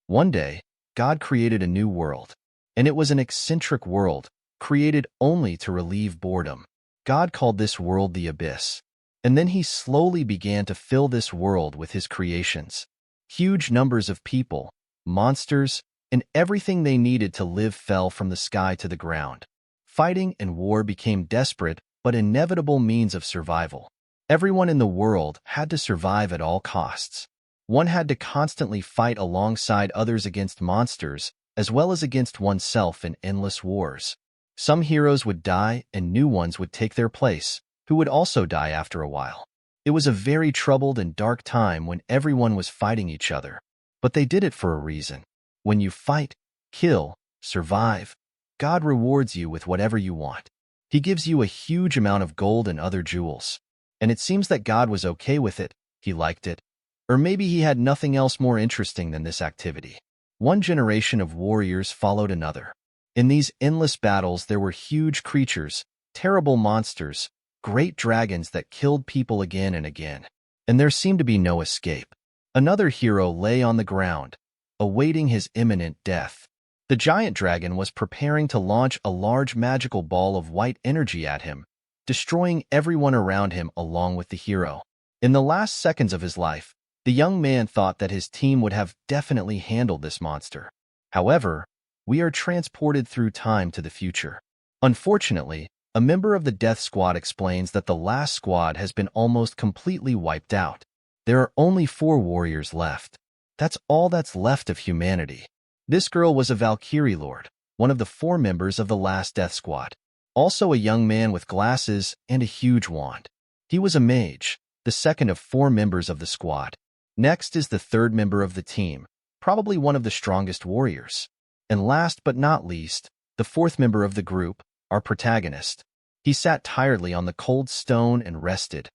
One day, God created a new world, and it was an eccentric world, created only to relieve boredom. God called this world the Abyss, and then he slowly began to fill this world with his creations. Huge numbers of people, monsters, and everything they needed to live fell from the sky to the ground. Fighting and war became desperate but inevitable means of survival. Everyone in the world had to survive at all costs. One had to constantly fight alongside others against monsters, as well as against oneself in endless wars. Some heroes would die and new ones would take their place, who would also die after a while. It was a very troubled and dark time when everyone was fighting each other. But they did it for a reason. When you fight, kill, survive, God rewards you with whatever you want. He gives you a huge amount of gold and other jewels. And it seems that God was okay with it, he liked it. Or maybe he had nothing else more interesting than this activity. One generation of warriors followed another. In these endless battles there were huge creatures, terrible monsters, great dragons that killed people again and again. And there seemed to be no escape. Another hero lay on the ground, awaiting his imminent death. The giant dragon was preparing to launch a large magical ball of white energy at him, destroying everyone around him along with the hero. In the last seconds of his life, the young man thought that his team would have definitely handled this monster. However, we are transported through time to the future. Unfortunately, a member of the Death Squad explains that the last squad has been almost completely wiped out. There are only 4 warriors left. That's all that's left of humanity. This girl was a Valkyrie Lord, one of the 4 members of the last Death Squad. Also a young man with glasses and a huge wand. He was a mage, the second of 4 members of the squad. Next is the 3rd member of the team, probably one of the strongest warriors. And last but not least, the 4th member of the group, our protagonist. He sat tiredly on the cold stone and rested,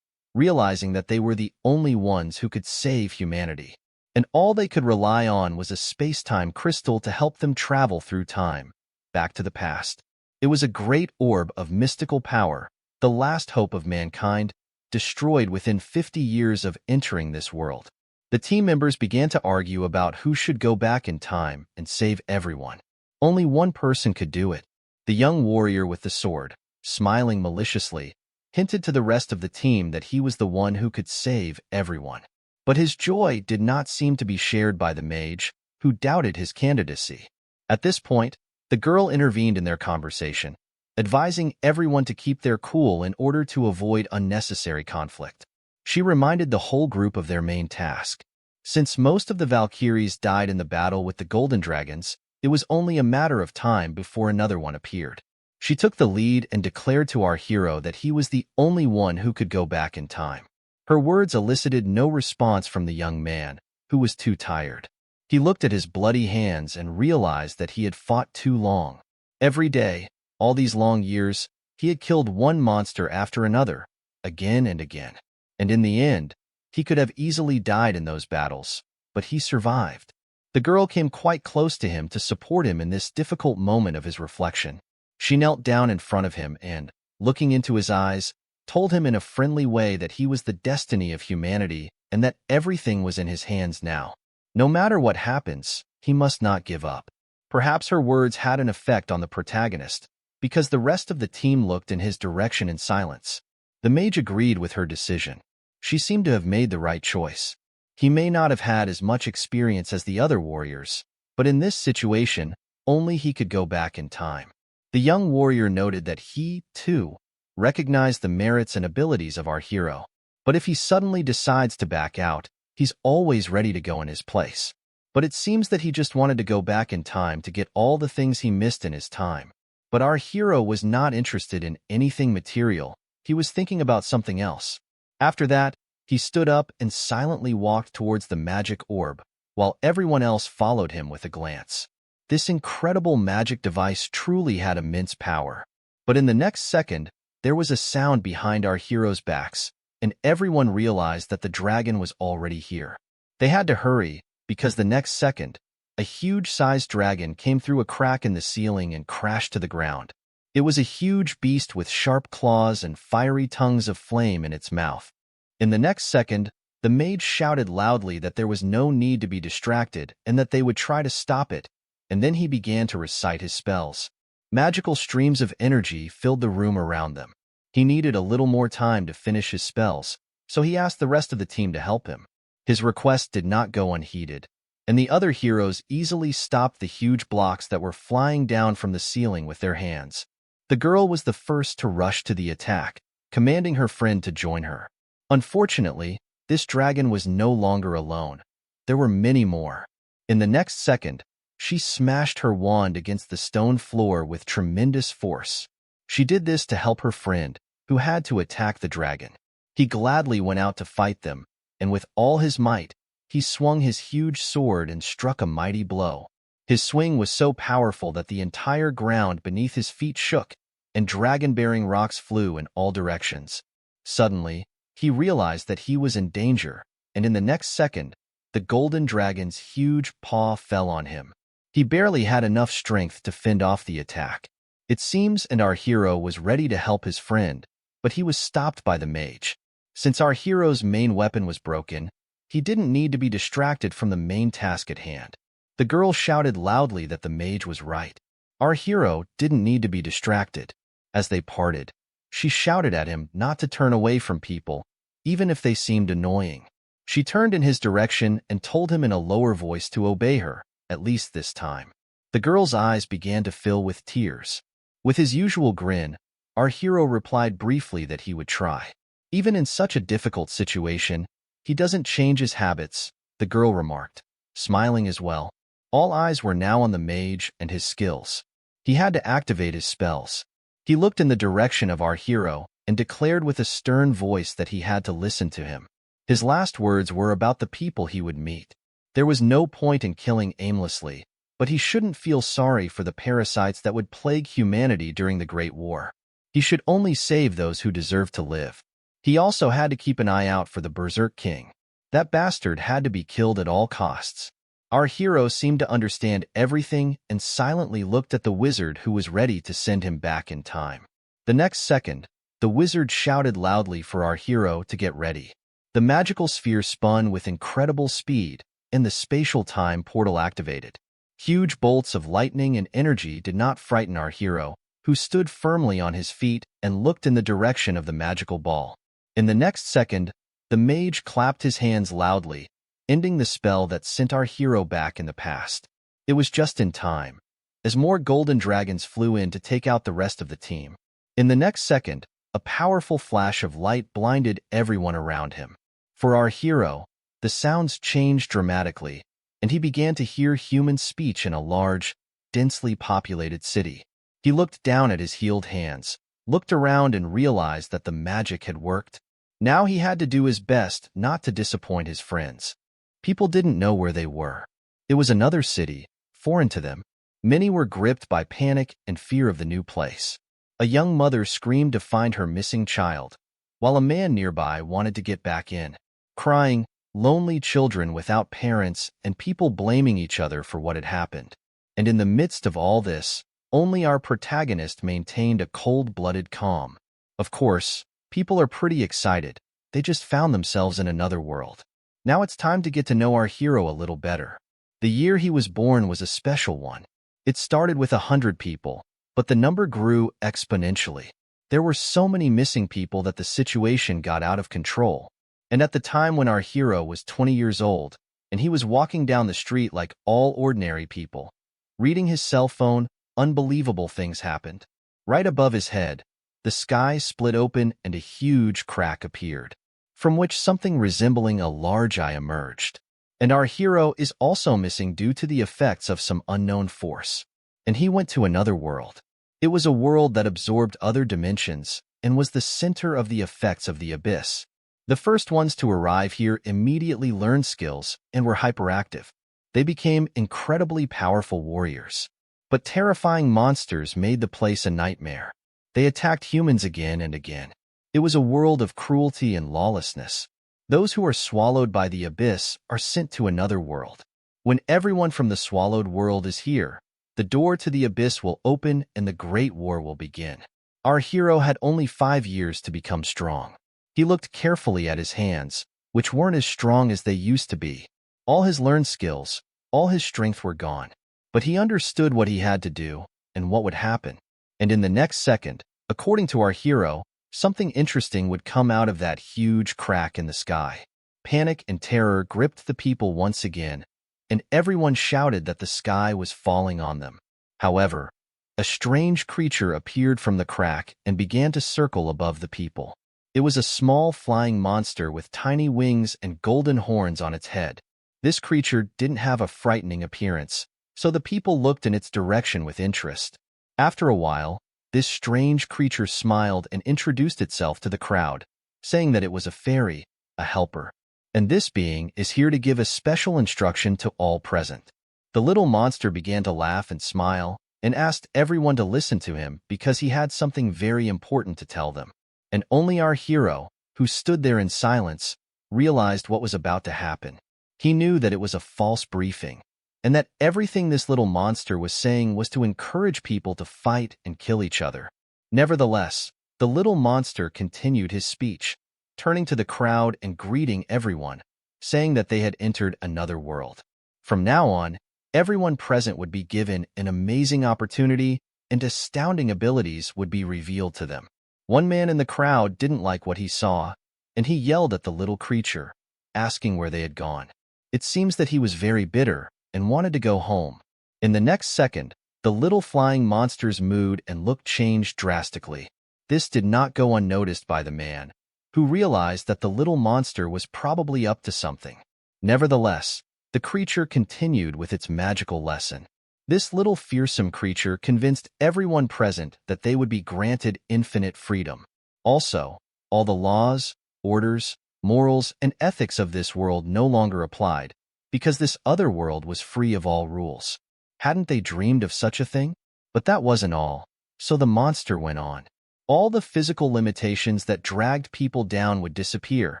realizing that they were the only ones who could save humanity. And all they could rely on was a space-time crystal to help them travel through time, back to the past. It was a great orb of mystical power, the last hope of mankind, destroyed within 50 years of entering this world. The team members began to argue about who should go back in time and save everyone. Only one person could do it. The young warrior with the sword, smiling maliciously, hinted to the rest of the team that he was the one who could save everyone. But his joy did not seem to be shared by the mage, who doubted his candidacy. At this point, the girl intervened in their conversation, advising everyone to keep their cool in order to avoid unnecessary conflict. She reminded the whole group of their main task. Since most of the Valkyries died in the battle with the Golden Dragons, it was only a matter of time before another one appeared. She took the lead and declared to our hero that he was the only one who could go back in time. Her words elicited no response from the young man, who was too tired. He looked at his bloody hands and realized that he had fought too long. Every day, all these long years, he had killed one monster after another, again and again. And in the end, he could have easily died in those battles, but he survived. The girl came quite close to him to support him in this difficult moment of his reflection. She knelt down in front of him and, looking into his eyes, told him in a friendly way that he was the destiny of humanity and that everything was in his hands now. No matter what happens, he must not give up. Perhaps her words had an effect on the protagonist, because the rest of the team looked in his direction in silence. The mage agreed with her decision. She seemed to have made the right choice. He may not have had as much experience as the other warriors, but in this situation, only he could go back in time. The young warrior noted that he, too, recognized the merits and abilities of our hero. But if he suddenly decides to back out, he's always ready to go in his place. But it seems that he just wanted to go back in time to get all the things he missed in his time. But our hero was not interested in anything material. He was thinking about something else. After that, he stood up and silently walked towards the magic orb, while everyone else followed him with a glance. This incredible magic device truly had immense power. But in the next second, there was a sound behind our heroes' backs, and everyone realized that the dragon was already here. They had to hurry, because the next second, a huge-sized dragon came through a crack in the ceiling and crashed to the ground. It was a huge beast with sharp claws and fiery tongues of flame in its mouth. In the next second, The mage shouted loudly that there was no need to be distracted and that they would try to stop it, and then he began to recite his spells. Magical streams of energy filled the room around them. He needed a little more time to finish his spells, so he asked the rest of the team to help him. His request did not go unheeded, and the other heroes easily stopped the huge blocks that were flying down from the ceiling with their hands. The girl was the first to rush to the attack, commanding her friend to join her. Unfortunately, this dragon was no longer alone. There were many more. In the next second, she smashed her wand against the stone floor with tremendous force. She did this to help her friend, who had to attack the dragon. He gladly went out to fight them, and with all his might, he swung his huge sword and struck a mighty blow. His swing was so powerful that the entire ground beneath his feet shook, and dragon-bearing rocks flew in all directions. Suddenly, he realized that he was in danger, and in the next second, the golden dragon's huge paw fell on him. He barely had enough strength to fend off the attack. It seems our hero was ready to help his friend, but he was stopped by the mage. Since our hero's main weapon was broken, he didn't need to be distracted from the main task at hand. The girl shouted loudly that the mage was right. Our hero didn't need to be distracted. As they parted, she shouted at him not to turn away from people, even if they seemed annoying. She turned in his direction and told him in a lower voice to obey her, at least this time. The girl's eyes began to fill with tears. With his usual grin, our hero replied briefly that he would try. Even in such a difficult situation, he doesn't change his habits, the girl remarked, smiling as well. All eyes were now on the mage and his skills. He had to activate his spells. He looked in the direction of our hero and declared with a stern voice that he had to listen to him. His last words were about the people he would meet. There was no point in killing aimlessly, but he shouldn't feel sorry for the parasites that would plague humanity during the Great War. He should only save those who deserve to live. He also had to keep an eye out for the Berserk King. That bastard had to be killed at all costs. Our hero seemed to understand everything and silently looked at the wizard who was ready to send him back in time. The next second, the wizard shouted loudly for our hero to get ready. The magical sphere spun with incredible speed, and the spatial time portal activated. Huge bolts of lightning and energy did not frighten our hero, who stood firmly on his feet and looked in the direction of the magical ball. In the next second, the mage clapped his hands loudly, ending the spell that sent our hero back in the past. It was just in time, as more golden dragons flew in to take out the rest of the team. In the next second, a powerful flash of light blinded everyone around him. For our hero, the sounds changed dramatically, and he began to hear human speech in a large, densely populated city. He looked down at his healed hands, looked around and realized that the magic had worked. Now he had to do his best not to disappoint his friends. People didn't know where they were. It was another city, foreign to them. Many were gripped by panic and fear of the new place. A young mother screamed to find her missing child, while a man nearby wanted to get back in, crying, lonely children without parents and people blaming each other for what had happened. And in the midst of all this, only our protagonist maintained a cold-blooded calm. Of course, people are pretty excited. They just found themselves in another world. Now it's time to get to know our hero a little better. The year he was born was a special one. It started with 100 people, but the number grew exponentially. There were so many missing people that the situation got out of control. And at the time when our hero was 20 years old, and he was walking down the street like all ordinary people, reading his cell phone, unbelievable things happened. Right above his head, the sky split open and a huge crack appeared, from which something resembling a large eye emerged. And our hero is also missing due to the effects of some unknown force. And he went to another world. It was a world that absorbed other dimensions and was the center of the effects of the abyss. The first ones to arrive here immediately learned skills and were hyperactive. They became incredibly powerful warriors. But terrifying monsters made the place a nightmare. They attacked humans again and again. It was a world of cruelty and lawlessness. Those who are swallowed by the abyss are sent to another world. When everyone from the swallowed world is here, the door to the abyss will open and the Great War will begin. Our hero had only 5 years to become strong. He looked carefully at his hands, which weren't as strong as they used to be. All his learned skills, all his strength were gone. But he understood what he had to do and what would happen. And in the next second, according to our hero, something interesting would come out of that huge crack in the sky. Panic and terror gripped the people once again, and everyone shouted that the sky was falling on them. However, a strange creature appeared from the crack and began to circle above the people. It was a small flying monster with tiny wings and golden horns on its head. This creature didn't have a frightening appearance, so the people looked in its direction with interest. After a while, this strange creature smiled and introduced itself to the crowd, saying that it was a fairy, a helper. And this being is here to give a special instruction to all present. The little monster began to laugh and smile, and asked everyone to listen to him because he had something very important to tell them. And only our hero, who stood there in silence, realized what was about to happen. He knew that it was a false briefing, and that everything this little monster was saying was to encourage people to fight and kill each other. Nevertheless, the little monster continued his speech, turning to the crowd and greeting everyone, saying that they had entered another world. From now on, everyone present would be given an amazing opportunity, and astounding abilities would be revealed to them. One man in the crowd didn't like what he saw, and he yelled at the little creature, asking where they had gone. It seems that he was very bitter and wanted to go home. In the next second, the little flying monster's mood and look changed drastically. This did not go unnoticed by the man, who realized that the little monster was probably up to something. Nevertheless, the creature continued with its magical lesson. This little fearsome creature convinced everyone present that they would be granted infinite freedom. Also, all the laws, orders, morals, and ethics of this world no longer applied, because this other world was free of all rules. Hadn't they dreamed of such a thing? But that wasn't all. So the monster went on. All the physical limitations that dragged people down would disappear,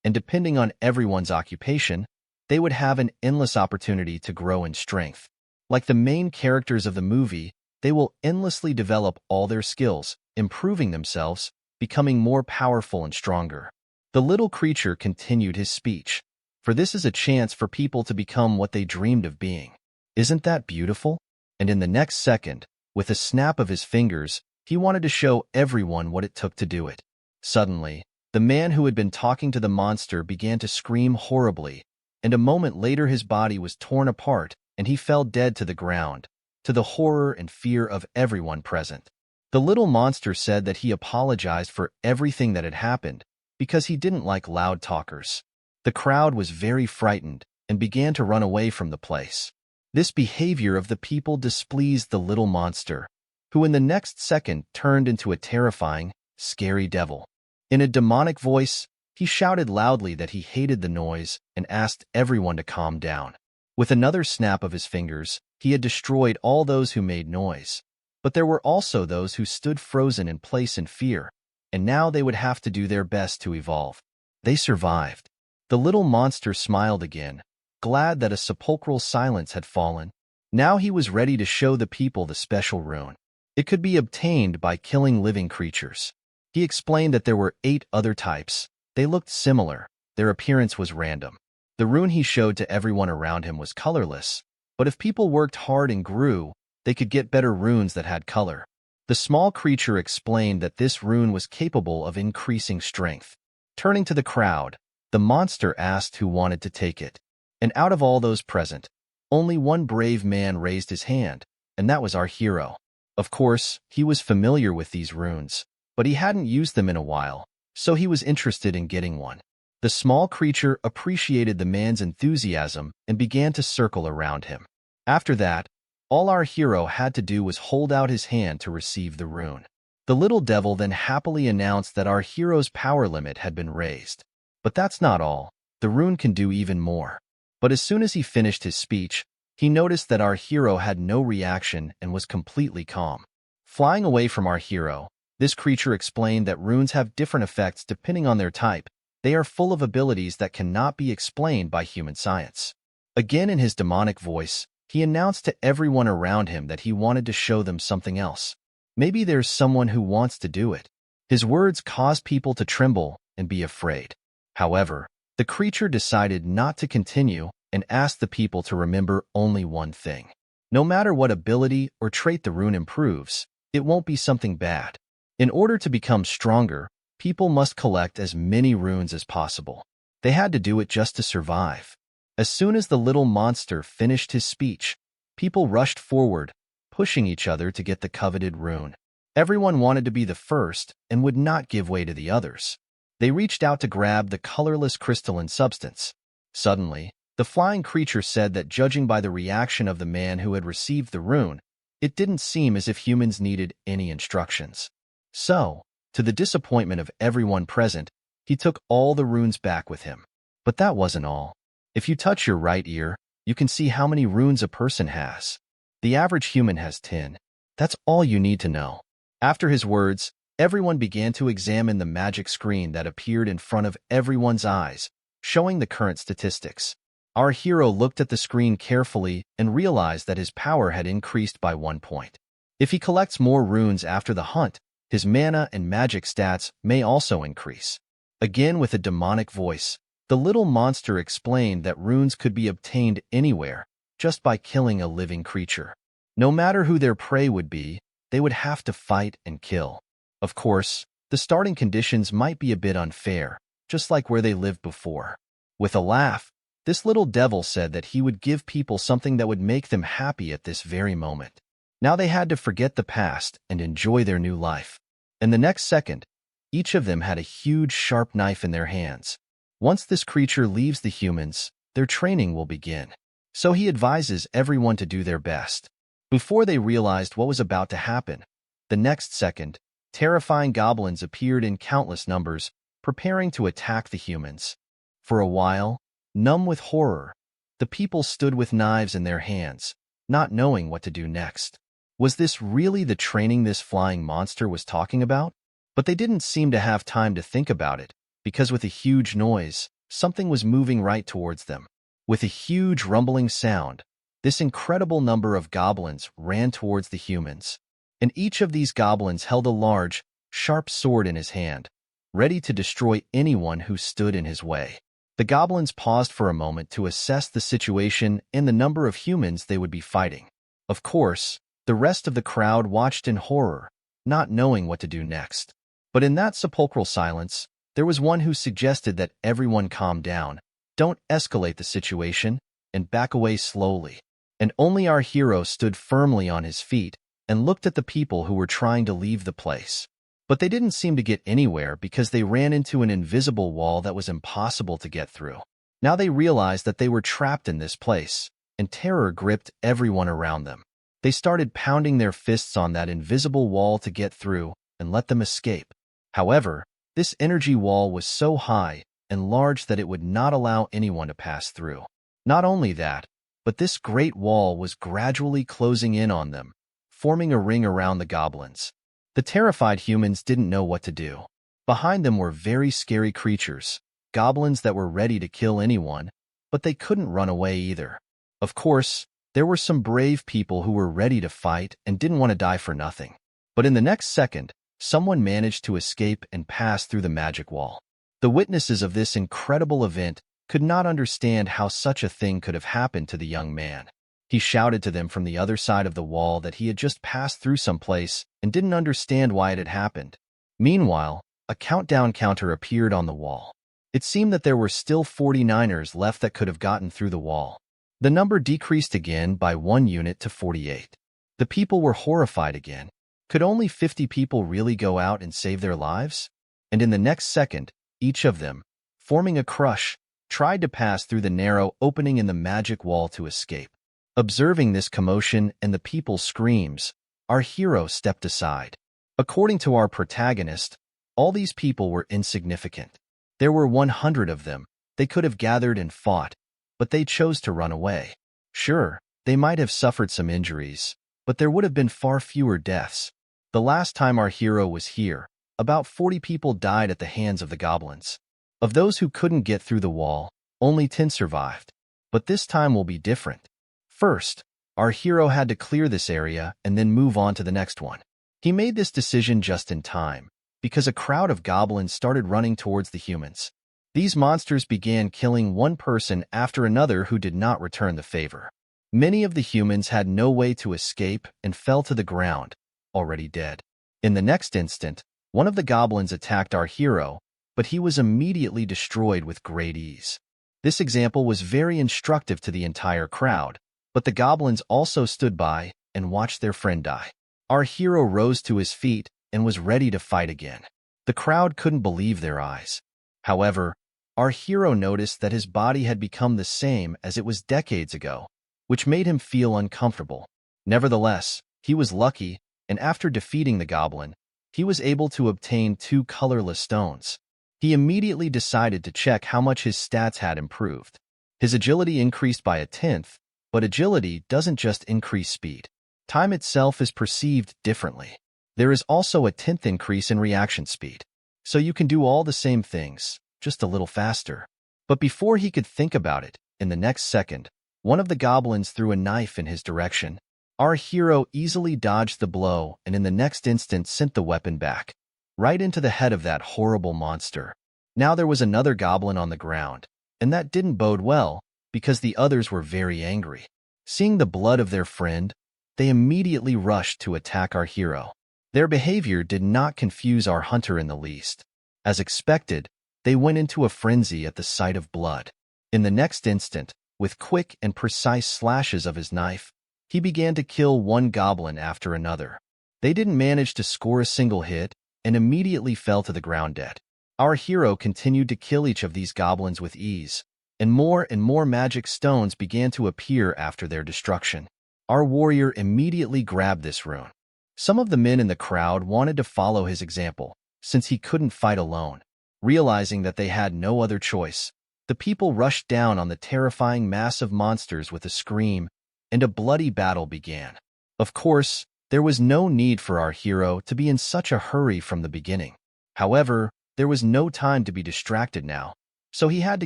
and depending on everyone's occupation, they would have an endless opportunity to grow in strength. Like the main characters of the movie, they will endlessly develop all their skills, improving themselves, becoming more powerful and stronger. The little creature continued his speech, for this is a chance for people to become what they dreamed of being. Isn't that beautiful? And in the next second, with a snap of his fingers, he wanted to show everyone what it took to do it. Suddenly, the man who had been talking to the monster began to scream horribly, and a moment later his body was torn apart and he fell dead to the ground, to the horror and fear of everyone present. The little monster said that he apologized for everything that had happened because he didn't like loud talkers. The crowd was very frightened and began to run away from the place. This behavior of the people displeased the little monster, who in the next second turned into a terrifying, scary devil. In a demonic voice, he shouted loudly that he hated the noise and asked everyone to calm down. With another snap of his fingers, he had destroyed all those who made noise. But there were also those who stood frozen in place in fear, and now they would have to do their best to evolve. They survived. The little monster smiled again, glad that a sepulchral silence had fallen. Now he was ready to show the people the special rune. It could be obtained by killing living creatures. He explained that there were 8 other types. They looked similar. Their appearance was random. The rune he showed to everyone around him was colorless, but if people worked hard and grew, they could get better runes that had color. The small creature explained that this rune was capable of increasing strength. Turning to the crowd, the monster asked who wanted to take it. And out of all those present, only one brave man raised his hand, and that was our hero. Of course, he was familiar with these runes, but he hadn't used them in a while, so he was interested in getting one. The small creature appreciated the man's enthusiasm and began to circle around him. After that, all our hero had to do was hold out his hand to receive the rune. The little devil then happily announced that our hero's power limit had been raised. But that's not all. The rune can do even more. But as soon as he finished his speech, he noticed that our hero had no reaction and was completely calm. Flying away from our hero, this creature explained that runes have different effects depending on their type. They are full of abilities that cannot be explained by human science. Again in his demonic voice, he announced to everyone around him that he wanted to show them something else. Maybe there's someone who wants to do it. His words caused people to tremble and be afraid. However, The creature decided not to continue and asked the people to remember only one thing. No matter what ability or trait the rune improves, it won't be something bad. In order to become stronger, people must collect as many runes as possible. They had to do it just to survive. As soon as the little monster finished his speech, people rushed forward, pushing each other to get the coveted rune. Everyone wanted to be the first and would not give way to the others. They reached out to grab the colorless crystalline substance. Suddenly, the flying creature said that judging by the reaction of the man who had received the rune, it didn't seem as if humans needed any instructions. So, to the disappointment of everyone present, he took all the runes back with him. But that wasn't all. If you touch your right ear, you can see how many runes a person has. The average human has 10. That's all you need to know. After his words, everyone began to examine the magic screen that appeared in front of everyone's eyes, showing the current statistics. Our hero looked at the screen carefully and realized that his power had increased by 1 point. If he collects more runes after the hunt, his mana and magic stats may also increase. Again with a demonic voice, the little monster explained that runes could be obtained anywhere, just by killing a living creature. No matter who their prey would be, they would have to fight and kill. Of course, the starting conditions might be a bit unfair, just like where they lived before. With a laugh, this little devil said that he would give people something that would make them happy at this very moment. Now they had to forget the past and enjoy their new life. In the next second, each of them had a huge sharp knife in their hands. Once this creature leaves the humans, their training will begin. So he advises everyone to do their best. Before they realized what was about to happen, the next second, terrifying goblins appeared in countless numbers, preparing to attack the humans. For a while, numb with horror, the people stood with knives in their hands, not knowing what to do next. Was this really the training this flying monster was talking about? But they didn't seem to have time to think about it, because with a huge noise, something was moving right towards them. With a huge rumbling sound, this incredible number of goblins ran towards the humans, and each of these goblins held a large, sharp sword in his hand, ready to destroy anyone who stood in his way. The goblins paused for a moment to assess the situation and the number of humans they would be fighting. Of course, the rest of the crowd watched in horror, not knowing what to do next. But in that sepulchral silence, there was one who suggested that everyone calm down, don't escalate the situation, and back away slowly. And only our hero stood firmly on his feet and looked at the people who were trying to leave the place. But they didn't seem to get anywhere because they ran into an invisible wall that was impossible to get through. Now they realized that they were trapped in this place, and terror gripped everyone around them. They started pounding their fists on that invisible wall to get through and let them escape. However, this energy wall was so high and large that it would not allow anyone to pass through. Not only that, but this great wall was gradually closing in on them, forming a ring around the goblins. The terrified humans didn't know what to do. Behind them were very scary creatures, goblins that were ready to kill anyone, but they couldn't run away either. Of course, there were some brave people who were ready to fight and didn't want to die for nothing. But in the next second, someone managed to escape and pass through the magic wall. The witnesses of this incredible event could not understand how such a thing could have happened to the young man. He shouted to them from the other side of the wall that he had just passed through someplace and didn't understand why it had happened. Meanwhile, a countdown counter appeared on the wall. It seemed that there were still 49ers left that could have gotten through the wall. The number decreased again by 1 unit to 48. The people were horrified again. Could only 50 people really go out and save their lives? And in the next second, each of them, forming a crush, tried to pass through the narrow opening in the magic wall to escape. Observing this commotion and the people's screams, our hero stepped aside. According to our protagonist, all these people were insignificant. There were 100 of them. They could have gathered and fought, but they chose to run away. Sure, they might have suffered some injuries, but there would have been far fewer deaths. The last time our hero was here, about 40 people died at the hands of the goblins. Of those who couldn't get through the wall, only 10 survived. But this time will be different. First, our hero had to clear this area and then move on to the next one. He made this decision just in time, because a crowd of goblins started running towards the humans. These monsters began killing one person after another who did not return the favor. Many of the humans had no way to escape and fell to the ground, already dead. In the next instant, one of the goblins attacked our hero, but he was immediately destroyed with great ease. This example was very instructive to the entire crowd, but the goblins also stood by and watched their friend die. Our hero rose to his feet and was ready to fight again. The crowd couldn't believe their eyes. However, our hero noticed that his body had become the same as it was decades ago, which made him feel uncomfortable. Nevertheless, he was lucky, and after defeating the goblin, he was able to obtain 2 colorless stones. He immediately decided to check how much his stats had improved. His agility increased by 1/10, but agility doesn't just increase speed. Time itself is perceived differently. There is also a 10th increase in reaction speed. So you can do all the same things, just a little faster. But before he could think about it, in the next second, one of the goblins threw a knife in his direction. Our hero easily dodged the blow and in the next instant sent the weapon back, right into the head of that horrible monster. Now there was another goblin on the ground, and that didn't bode well, because the others were very angry. Seeing the blood of their friend, they immediately rushed to attack our hero. Their behavior did not confuse our hunter in the least. As expected, they went into a frenzy at the sight of blood. In the next instant, with quick and precise slashes of his knife, he began to kill one goblin after another. They didn't manage to score a single hit and immediately fell to the ground dead. Our hero continued to kill each of these goblins with ease, and more magic stones began to appear after their destruction. Our warrior immediately grabbed this rune. Some of the men in the crowd wanted to follow his example, since he couldn't fight alone. Realizing that they had no other choice, the people rushed down on the terrifying mass of monsters with a scream, and a bloody battle began. Of course, there was no need for our hero to be in such a hurry from the beginning. However, there was no time to be distracted now, so he had to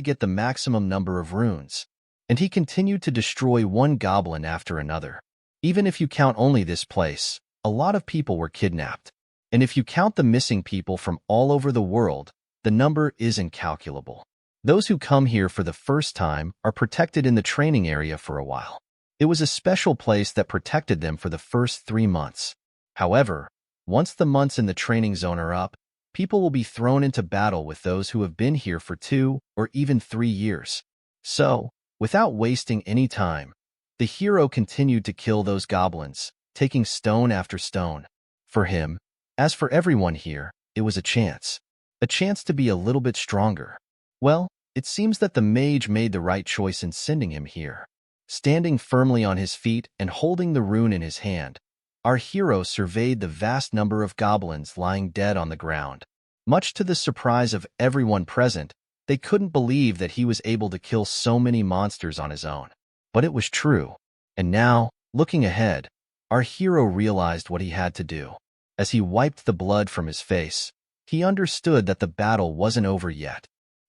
get the maximum number of runes, and he continued to destroy one goblin after another. Even if you count only this place, a lot of people were kidnapped, and if you count the missing people from all over the world, the number is incalculable. Those who come here for the first time are protected in the training area for a while. It was a special place that protected them for the first 3 months. However, once the months in the training zone are up, people will be thrown into battle with those who have been here for 2 or even 3 years. So, without wasting any time, the hero continued to kill those goblins, taking stone after stone. For him, as for everyone here, it was a chance to be a little bit stronger. Well, it seems that the mage made the right choice in sending him here. Standing firmly on his feet and holding the rune in his hand, our hero surveyed the vast number of goblins lying dead on the ground. Much to the surprise of everyone present, they couldn't believe that he was able to kill so many monsters on his own. But it was true. And now, looking ahead, our hero realized what he had to do. As he wiped the blood from his face, he understood that the battle wasn't over yet.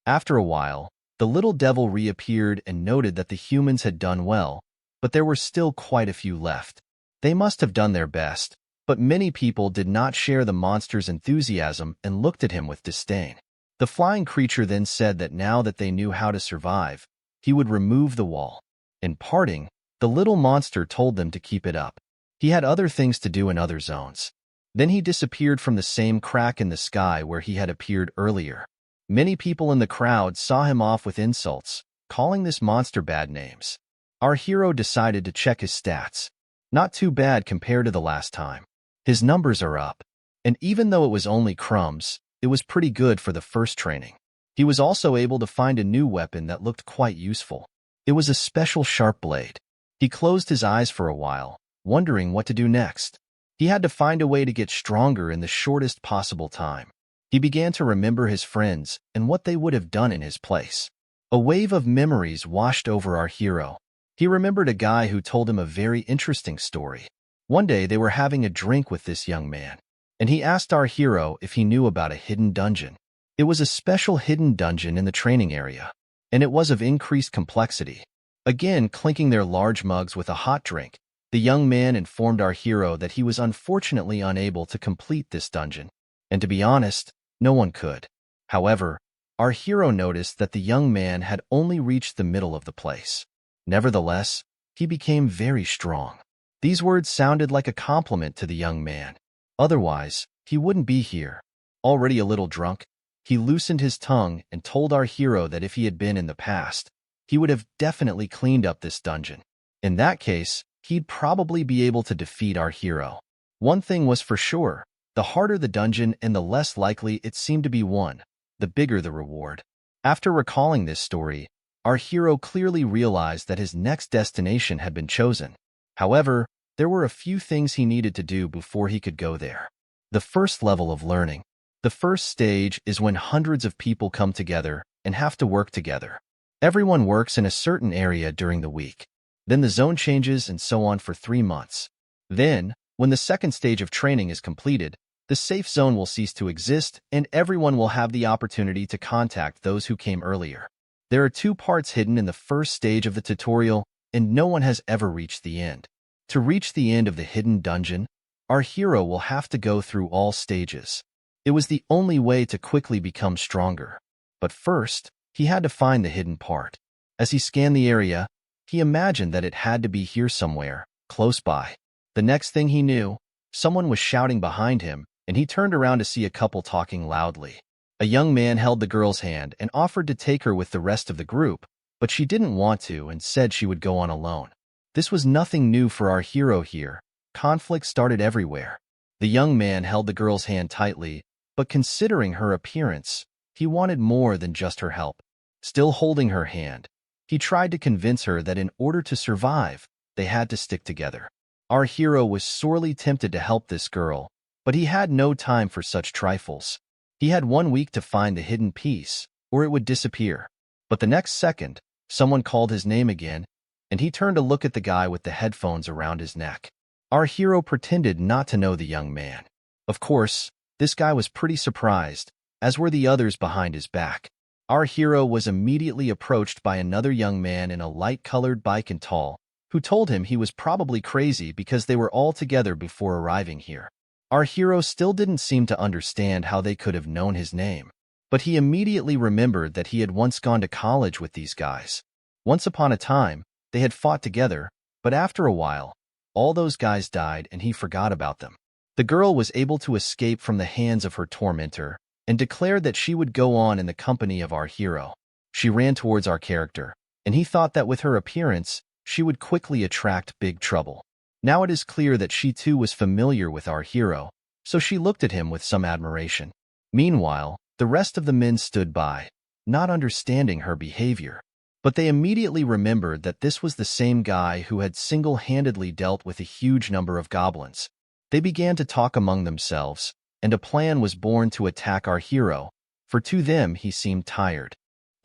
After a while, the little devil reappeared and noted that the humans had done well, but there were still quite a few left. They must have done their best, but many people did not share the monster's enthusiasm and looked at him with disdain. The flying creature then said that now that they knew how to survive, he would remove the wall. In parting, the little monster told them to keep it up. He had other things to do in other zones. Then he disappeared from the same crack in the sky where he had appeared earlier. Many people in the crowd saw him off with insults, calling this monster bad names. Our hero decided to check his stats. Not too bad compared to the last time. His numbers are up. And even though it was only crumbs, it was pretty good for the first training. He was also able to find a new weapon that looked quite useful. It was a special sharp blade. He closed his eyes for a while, wondering what to do next. He had to find a way to get stronger in the shortest possible time. He began to remember his friends and what they would have done in his place. A wave of memories washed over our hero. He remembered a guy who told him a very interesting story. One day they were having a drink with this young man, and he asked our hero if he knew about a hidden dungeon. It was a special hidden dungeon in the training area, and it was of increased complexity. Again, clinking their large mugs with a hot drink, the young man informed our hero that he was unfortunately unable to complete this dungeon, and to be honest, no one could. However, Our hero noticed that the young man had only reached the middle of the place. Nevertheless, he became very strong. These words sounded like a compliment to the young man. Otherwise, he wouldn't be here. Already a little drunk, he loosened his tongue and told our hero that if he had been in the past, he would have definitely cleaned up this dungeon. In that case, he'd probably be able to defeat our hero. One thing was for sure, the harder the dungeon and the less likely it seemed to be won, the bigger the reward. After recalling this story, our hero clearly realized that his next destination had been chosen. However, there were a few things he needed to do before he could go there. The first level of learning. The first stage is when hundreds of people come together and have to work together. Everyone works in a certain area during the week. Then the zone changes and so on for 3 months. Then, when the second stage of training is completed, the safe zone will cease to exist and everyone will have the opportunity to contact those who came earlier. There are 2 parts hidden in the first stage of the tutorial, and no one has ever reached the end. To reach the end of the hidden dungeon, our hero will have to go through all stages. It was the only way to quickly become stronger. But first, he had to find the hidden part. As he scanned the area, he imagined that it had to be here somewhere, close by. The next thing he knew, someone was shouting behind him, and he turned around to see a couple talking loudly. A young man held the girl's hand and offered to take her with the rest of the group, but she didn't want to and said she would go on alone. This was nothing new for our hero here. Conflict started everywhere. The young man held the girl's hand tightly, but considering her appearance, he wanted more than just her help. Still holding her hand, he tried to convince her that in order to survive, they had to stick together. Our hero was sorely tempted to help this girl, but he had no time for such trifles. He had 1 week to find the hidden piece, or it would disappear. But the next second, someone called his name again, and he turned to look at the guy with the headphones around his neck. Our hero pretended not to know the young man. Of course, this guy was pretty surprised, as were the others behind his back. Our hero was immediately approached by another young man in a light-colored bike and tall, who told him he was probably crazy because they were all together before arriving here. Our hero still didn't seem to understand how they could have known his name, but he immediately remembered that he had once gone to college with these guys. Once upon a time, they had fought together, but after a while, all those guys died and he forgot about them. The girl was able to escape from the hands of her tormentor and declared that she would go on in the company of our hero. She ran towards our character, and he thought that with her appearance, she would quickly attract big trouble. Now it is clear that she too was familiar with our hero, so she looked at him with some admiration. Meanwhile, the rest of the men stood by, not understanding her behavior. But they immediately remembered that this was the same guy who had single-handedly dealt with a huge number of goblins. They began to talk among themselves, and a plan was born to attack our hero, for to them he seemed tired.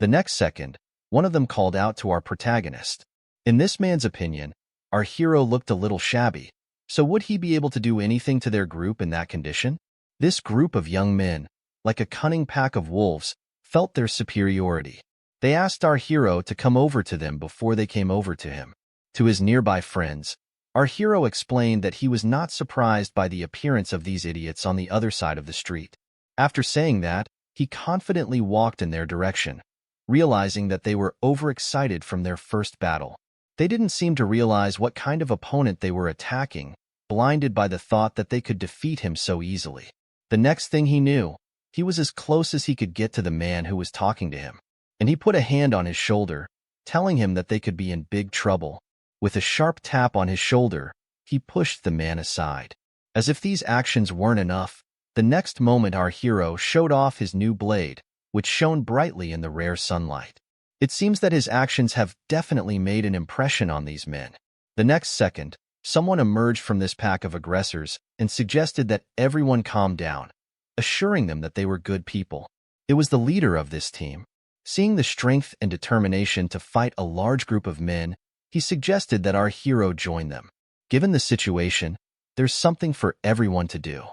The next second, one of them called out to our protagonist. In this man's opinion, our hero looked a little shabby, so would he be able to do anything to their group in that condition? This group of young men, like a cunning pack of wolves, felt their superiority. They asked our hero to come over to them before they came over to him. To his nearby friends, our hero explained that he was not surprised by the appearance of these idiots on the other side of the street. After saying that, he confidently walked in their direction, realizing that they were overexcited from their first battle. They didn't seem to realize what kind of opponent they were attacking, blinded by the thought that they could defeat him so easily. The next thing he knew, he was as close as he could get to the man who was talking to him, and he put a hand on his shoulder, telling him that they could be in big trouble. With a sharp tap on his shoulder, he pushed the man aside. As if these actions weren't enough, the next moment our hero showed off his new blade, which shone brightly in the rare sunlight. It seems that his actions have definitely made an impression on these men. The next second, someone emerged from this pack of aggressors and suggested that everyone calm down, assuring them that they were good people. It was the leader of this team. Seeing the strength and determination to fight a large group of men, he suggested that our hero join them. Given the situation, there's something for everyone to do.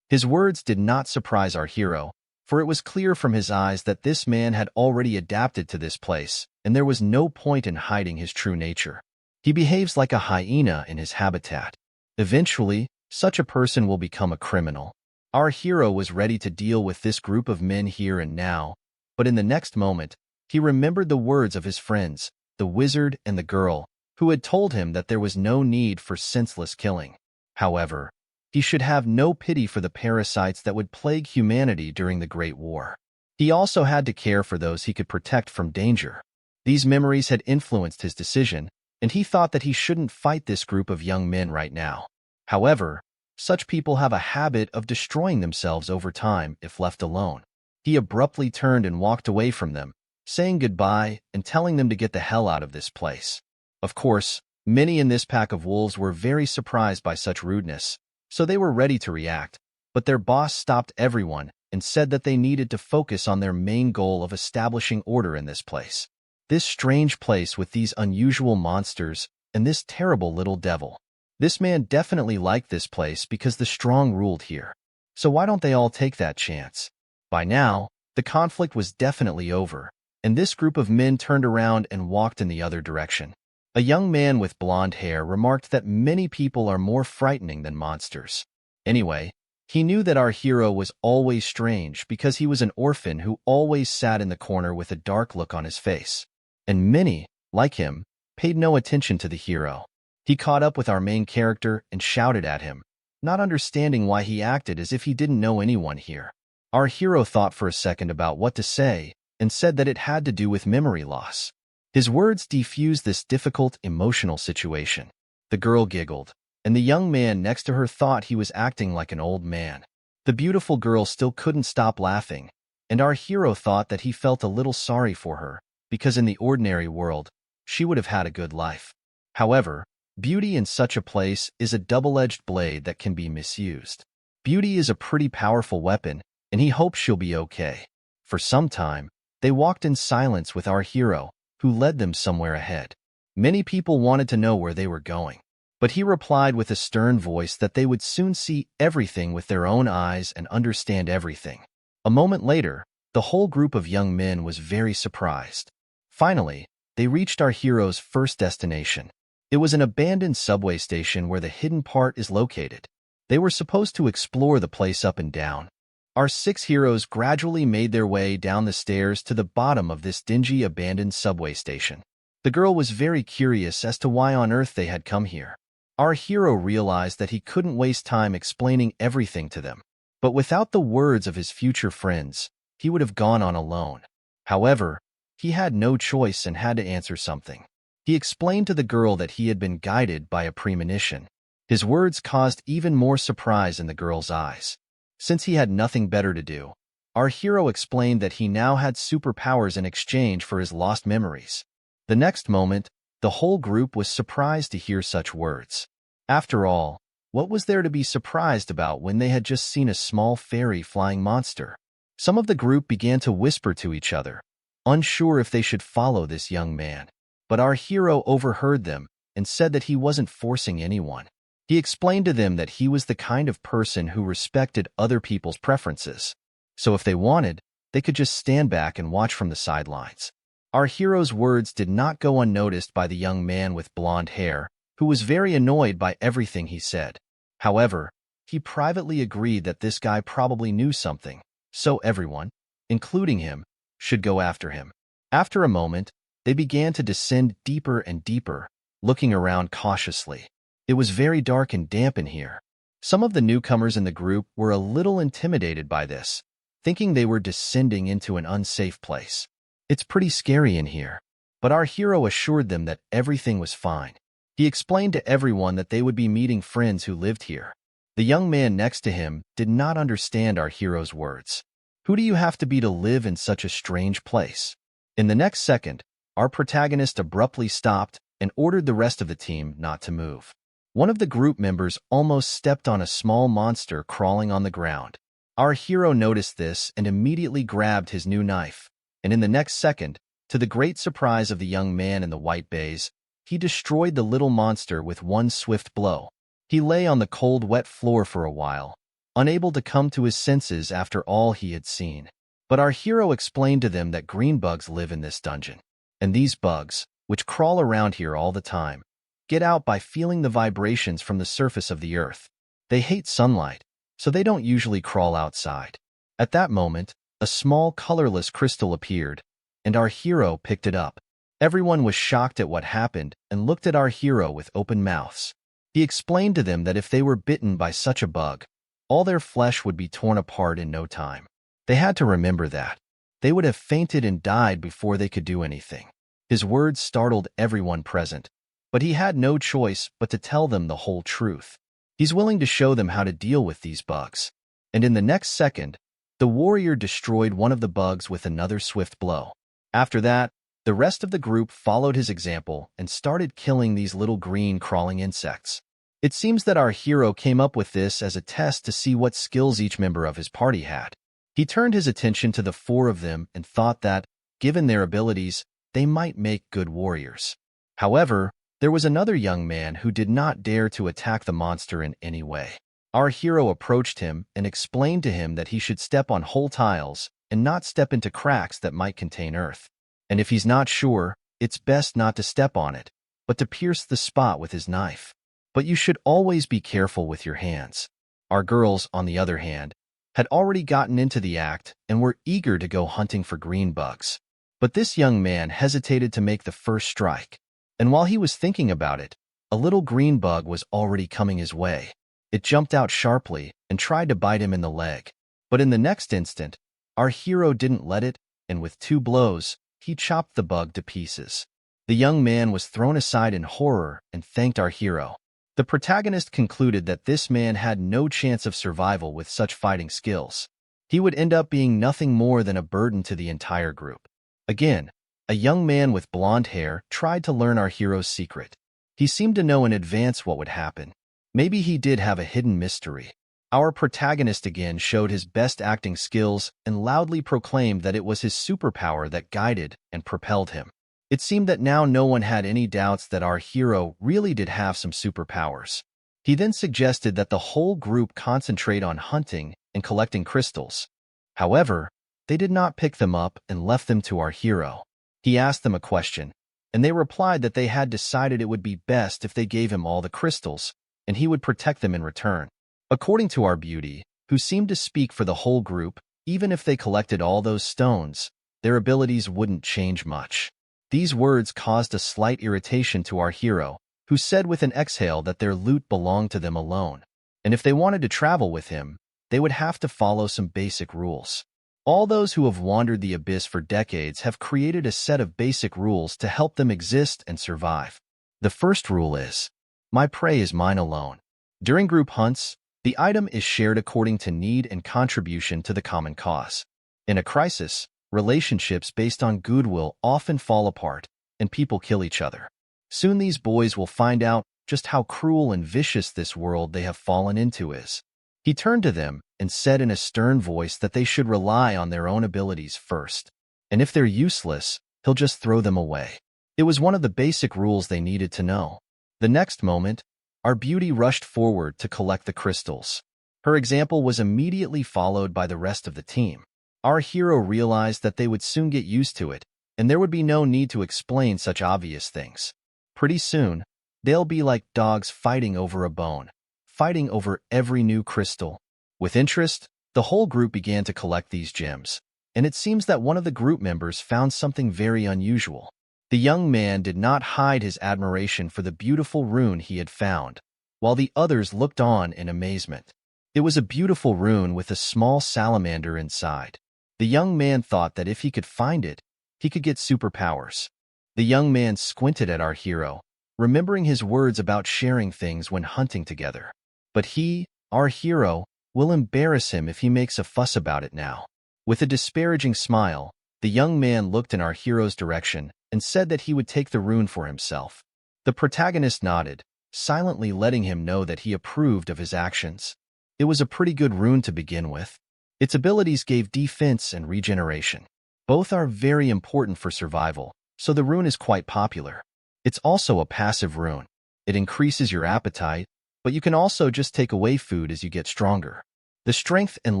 His words did not surprise our hero, for it was clear from his eyes that this man had already adapted to this place, and there was no point in hiding his true nature. He behaves like a hyena in his habitat. Eventually, such a person will become a criminal. Our hero was ready to deal with this group of men here and now, But in the next moment, he remembered the words of his friends, the wizard and the girl, who had told him that there was no need for senseless killing. However, he should have no pity for the parasites that would plague humanity during the Great War. He also had to care for those he could protect from danger. These memories had influenced his decision, and he thought that he shouldn't fight this group of young men right now. However, such people have a habit of destroying themselves over time if left alone. He abruptly turned and walked away from them, saying goodbye and telling them to get the hell out of this place. Of course, many in this pack of wolves were very surprised by such rudeness, so they were ready to react, but their boss stopped everyone and said that they needed to focus on their main goal of establishing order in this place. This strange place with these unusual monsters and this terrible little devil. This man definitely liked this place because the strong ruled here. So why don't they all take that chance? By now, the conflict was definitely over, and this group of men turned around and walked in the other direction. A young man with blonde hair remarked that many people are more frightening than monsters. Anyway, he knew that our hero was always strange because he was an orphan who always sat in the corner with a dark look on his face. And many, like him, paid no attention to the hero. He caught up with our main character and shouted at him, not understanding why he acted as if he didn't know anyone here. Our hero thought for a second about what to say and said that it had to do with memory loss. His words defused this difficult emotional situation. The girl giggled, and the young man next to her thought he was acting like an old man. The beautiful girl still couldn't stop laughing, and our hero thought that he felt a little sorry for her, because in the ordinary world, she would have had a good life. However, beauty in such a place is a double-edged blade that can be misused. Beauty is a pretty powerful weapon, and he hopes she'll be okay. For some time, they walked in silence with our hero, who led them somewhere ahead. Many people wanted to know where they were going, but he replied with a stern voice that they would soon see everything with their own eyes and understand everything. A moment later, the whole group of young men was very surprised. Finally, they reached our hero's first destination. It was an abandoned subway station where the hidden part is located. They were supposed to explore the place up and down. Our 6 heroes gradually made their way down the stairs to the bottom of this dingy abandoned subway station. The girl was very curious as to why on earth they had come here. Our hero realized that he couldn't waste time explaining everything to them. But without the words of his future friends, he would have gone on alone. However, he had no choice and had to answer something. He explained to the girl that he had been guided by a premonition. His words caused even more surprise in the girl's eyes. Since he had nothing better to do, our hero explained that he now had superpowers in exchange for his lost memories. The next moment, the whole group was surprised to hear such words. After all, what was there to be surprised about when they had just seen a small fairy-flying monster? Some of the group began to whisper to each other, unsure if they should follow this young man. But our hero overheard them and said that he wasn't forcing anyone. He explained to them that he was the kind of person who respected other people's preferences. So if they wanted, they could just stand back and watch from the sidelines. Our hero's words did not go unnoticed by the young man with blonde hair, who was very annoyed by everything he said. However, he privately agreed that this guy probably knew something, so everyone, including him, should go after him. After a moment, they began to descend deeper and deeper, looking around cautiously. It was very dark and damp in here. Some of the newcomers in the group were a little intimidated by this, thinking they were descending into an unsafe place. It's pretty scary in here. But our hero assured them that everything was fine. He explained to everyone that they would be meeting friends who lived here. The young man next to him did not understand our hero's words. Who do you have to be to live in such a strange place? In the next second, our protagonist abruptly stopped and ordered the rest of the team not to move. One of the group members almost stepped on a small monster crawling on the ground. Our hero noticed this and immediately grabbed his new knife, and in the next second, to the great surprise of the young man in the white baize, he destroyed the little monster with one swift blow. He lay on the cold, wet floor for a while, unable to come to his senses after all he had seen. But our hero explained to them that green bugs live in this dungeon, and these bugs, which crawl around here all the time, get out by feeling the vibrations from the surface of the earth. They hate sunlight, so they don't usually crawl outside. At that moment, a small colorless crystal appeared, and our hero picked it up. Everyone was shocked at what happened and looked at our hero with open mouths. He explained to them that if they were bitten by such a bug, all their flesh would be torn apart in no time. They had to remember that. They would have fainted and died before they could do anything. His words startled everyone present, but he had no choice but to tell them the whole truth. He's willing to show them how to deal with these bugs. And in the next second, the warrior destroyed one of the bugs with another swift blow. After that, the rest of the group followed his example and started killing these little green crawling insects. It seems that our hero came up with this as a test to see what skills each member of his party had. He turned his attention to the 4 of them and thought that, given their abilities, they might make good warriors. However, there was another young man who did not dare to attack the monster in any way. Our hero approached him and explained to him that he should step on whole tiles and not step into cracks that might contain earth. And if he's not sure, it's best not to step on it, but to pierce the spot with his knife. But you should always be careful with your hands. Our girls, on the other hand, had already gotten into the act and were eager to go hunting for green bugs. But this young man hesitated to make the first strike. And while he was thinking about it, a little green bug was already coming his way. It jumped out sharply and tried to bite him in the leg. But in the next instant, our hero didn't let it, and with 2 blows, he chopped the bug to pieces. The young man was thrown aside in horror and thanked our hero. The protagonist concluded that this man had no chance of survival with such fighting skills. He would end up being nothing more than a burden to the entire group. Again, a young man with blonde hair tried to learn our hero's secret. He seemed to know in advance what would happen. Maybe he did have a hidden mystery. Our protagonist again showed his best acting skills and loudly proclaimed that it was his superpower that guided and propelled him. It seemed that now no one had any doubts that our hero really did have some superpowers. He then suggested that the whole group concentrate on hunting and collecting crystals. However, they did not pick them up and left them to our hero. He asked them a question, and they replied that they had decided it would be best if they gave him all the crystals, and he would protect them in return. According to our beauty, who seemed to speak for the whole group, even if they collected all those stones, their abilities wouldn't change much. These words caused a slight irritation to our hero, who said with an exhale that their loot belonged to them alone, and if they wanted to travel with him, they would have to follow some basic rules. All those who have wandered the abyss for decades have created a set of basic rules to help them exist and survive. The first rule is, my prey is mine alone. During group hunts, the item is shared according to need and contribution to the common cause. In a crisis, relationships based on goodwill often fall apart, and people kill each other. Soon these boys will find out just how cruel and vicious this world they have fallen into is. He turned to them and said in a stern voice that they should rely on their own abilities first, and if they're useless, he'll just throw them away. It was one of the basic rules they needed to know. The next moment, our beauty rushed forward to collect the crystals. Her example was immediately followed by the rest of the team. Our hero realized that they would soon get used to it, and there would be no need to explain such obvious things. Pretty soon, they'll be like dogs fighting over a bone, fighting over every new crystal. With interest, the whole group began to collect these gems, and it seems that one of the group members found something very unusual. The young man did not hide his admiration for the beautiful rune he had found, while the others looked on in amazement. It was a beautiful rune with a small salamander inside. The young man thought that if he could find it, he could get superpowers. The young man squinted at our hero, remembering his words about sharing things when hunting together. But he, our hero, will embarrass him if he makes a fuss about it now. With a disparaging smile, the young man looked in our hero's direction and said that he would take the rune for himself. The protagonist nodded, silently letting him know that he approved of his actions. It was a pretty good rune to begin with. Its abilities gave defense and regeneration. Both are very important for survival, so the rune is quite popular. It's also a passive rune. It increases your appetite, but you can also just take away food as you get stronger. The strength and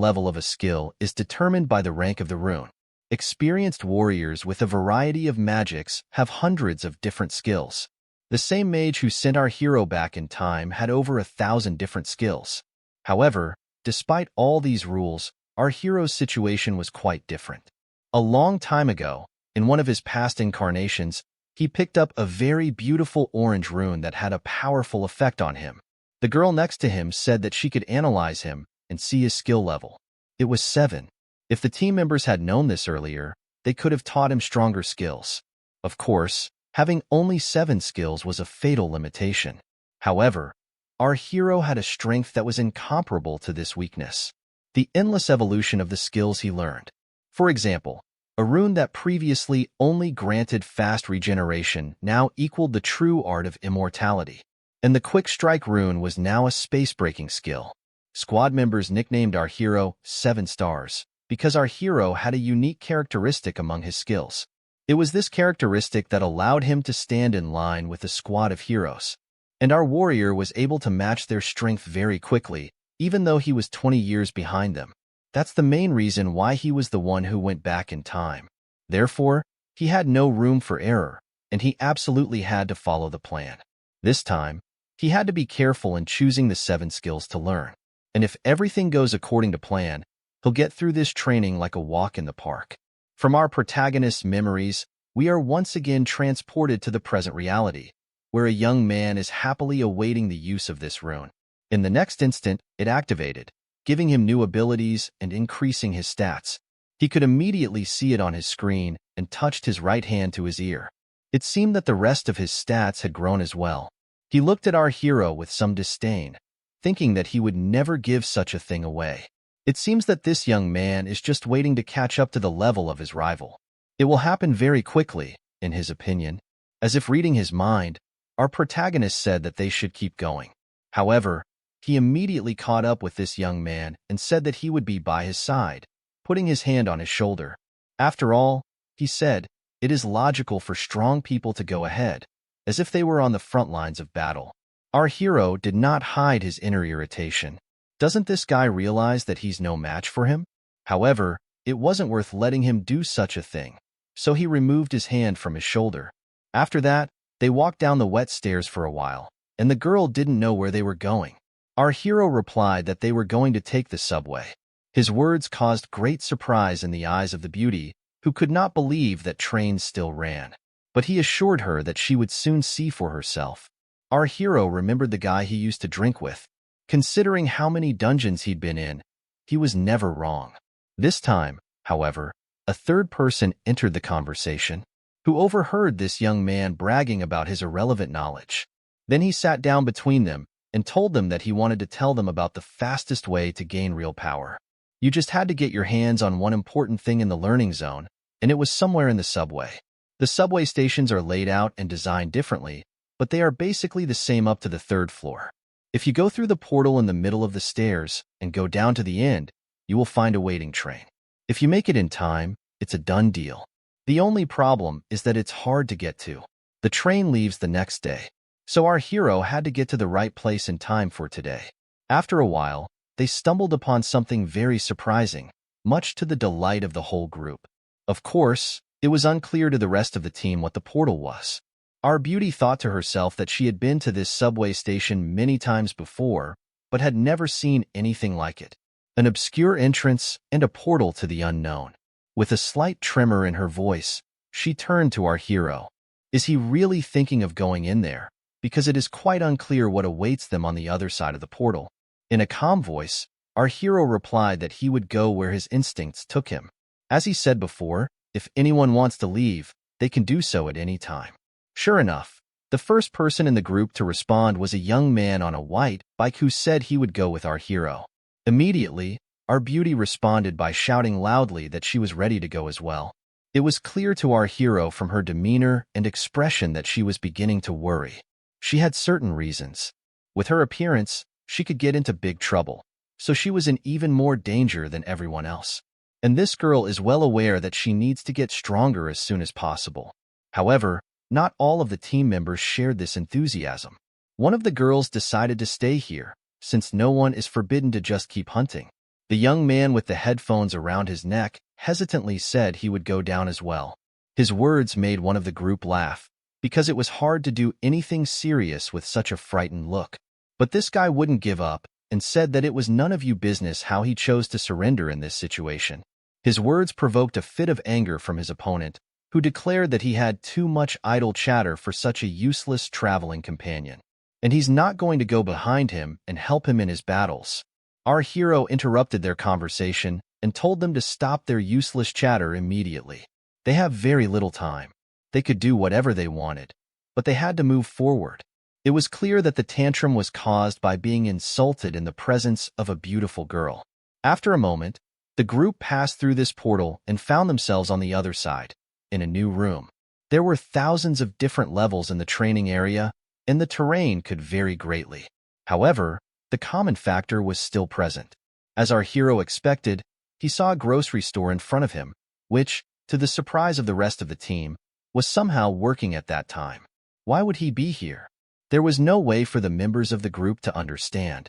level of a skill is determined by the rank of the rune. Experienced warriors with a variety of magics have hundreds of different skills. The same mage who sent our hero back in time had over 1,000 different skills. However, despite all these rules, our hero's situation was quite different. A long time ago, in one of his past incarnations, he picked up a very beautiful orange rune that had a powerful effect on him. The girl next to him said that she could analyze him and see his skill level. It was 7. If the team members had known this earlier, they could have taught him stronger skills. Of course, having only 7 skills was a fatal limitation. However, our hero had a strength that was incomparable to this weakness. The endless evolution of the skills he learned. For example, a rune that previously only granted fast regeneration now equaled the true art of immortality. And the quick strike rune was now a space-breaking skill. Squad members nicknamed our hero 7 Stars because our hero had a unique characteristic among his skills. It was this characteristic that allowed him to stand in line with a squad of heroes. And our warrior was able to match their strength very quickly, even though he was 20 years behind them. That's the main reason why he was the one who went back in time. Therefore, he had no room for error, and he absolutely had to follow the plan. This time, he had to be careful in choosing the 7 skills to learn. And if everything goes according to plan, he'll get through this training like a walk in the park. From our protagonist's memories, we are once again transported to the present reality, where a young man is happily awaiting the use of this rune. In the next instant, it activated, giving him new abilities and increasing his stats. He could immediately see it on his screen and touched his right hand to his ear. It seemed that the rest of his stats had grown as well. He looked at our hero with some disdain, thinking that he would never give such a thing away. It seems that this young man is just waiting to catch up to the level of his rival. It will happen very quickly, in his opinion. As if reading his mind, our protagonist said that they should keep going. However, he immediately caught up with this young man and said that he would be by his side, putting his hand on his shoulder. After all, he said, it is logical for strong people to go ahead, as if they were on the front lines of battle. Our hero did not hide his inner irritation. Doesn't this guy realize that he's no match for him? However, it wasn't worth letting him do such a thing, so he removed his hand from his shoulder. After that, they walked down the wet stairs for a while, and the girl didn't know where they were going. Our hero replied that they were going to take the subway. His words caused great surprise in the eyes of the beauty, who could not believe that trains still ran. But he assured her that she would soon see for herself. Our hero remembered the guy he used to drink with. Considering how many dungeons he'd been in, he was never wrong. This time, however, a third person entered the conversation, who overheard this young man bragging about his irrelevant knowledge. Then he sat down between them and told them that he wanted to tell them about the fastest way to gain real power. You just had to get your hands on one important thing in the learning zone, and it was somewhere in the subway. The subway stations are laid out and designed differently, but they are basically the same up to the 3rd floor. If you go through the portal in the middle of the stairs and go down to the end, you will find a waiting train. If you make it in time, it's a done deal. The only problem is that it's hard to get to. The train leaves the next day, so our hero had to get to the right place in time for today. After a while, they stumbled upon something very surprising, much to the delight of the whole group. Of course, it was unclear to the rest of the team what the portal was. Our beauty thought to herself that she had been to this subway station many times before, but had never seen anything like it. An obscure entrance and a portal to the unknown. With a slight tremor in her voice, she turned to our hero. Is he really thinking of going in there? Because it is quite unclear what awaits them on the other side of the portal. In a calm voice, our hero replied that he would go where his instincts took him. As he said before, if anyone wants to leave, they can do so at any time. Sure enough, the first person in the group to respond was a young man on a white bike who said he would go with our hero. Immediately, our beauty responded by shouting loudly that she was ready to go as well. It was clear to our hero from her demeanor and expression that she was beginning to worry. She had certain reasons. With her appearance, she could get into big trouble, so she was in even more danger than everyone else. And this girl is well aware that she needs to get stronger as soon as possible. However, not all of the team members shared this enthusiasm. One of the girls decided to stay here, since no one is forbidden to just keep hunting. The young man with the headphones around his neck hesitantly said he would go down as well. His words made one of the group laugh, because it was hard to do anything serious with such a frightened look. But this guy wouldn't give up and said that it was none of your business how he chose to surrender in this situation. His words provoked a fit of anger from his opponent, who declared that he had too much idle chatter for such a useless traveling companion, and he's not going to go behind him and help him in his battles. Our hero interrupted their conversation and told them to stop their useless chatter immediately. They have very little time. They could do whatever they wanted, but they had to move forward. It was clear that the tantrum was caused by being insulted in the presence of a beautiful girl. After a moment, the group passed through this portal and found themselves on the other side, in a new room. There were thousands of different levels in the training area, and the terrain could vary greatly. However, the common factor was still present. As our hero expected, he saw a grocery store in front of him, which, to the surprise of the rest of the team, was somehow working at that time. Why would he be here? There was no way for the members of the group to understand.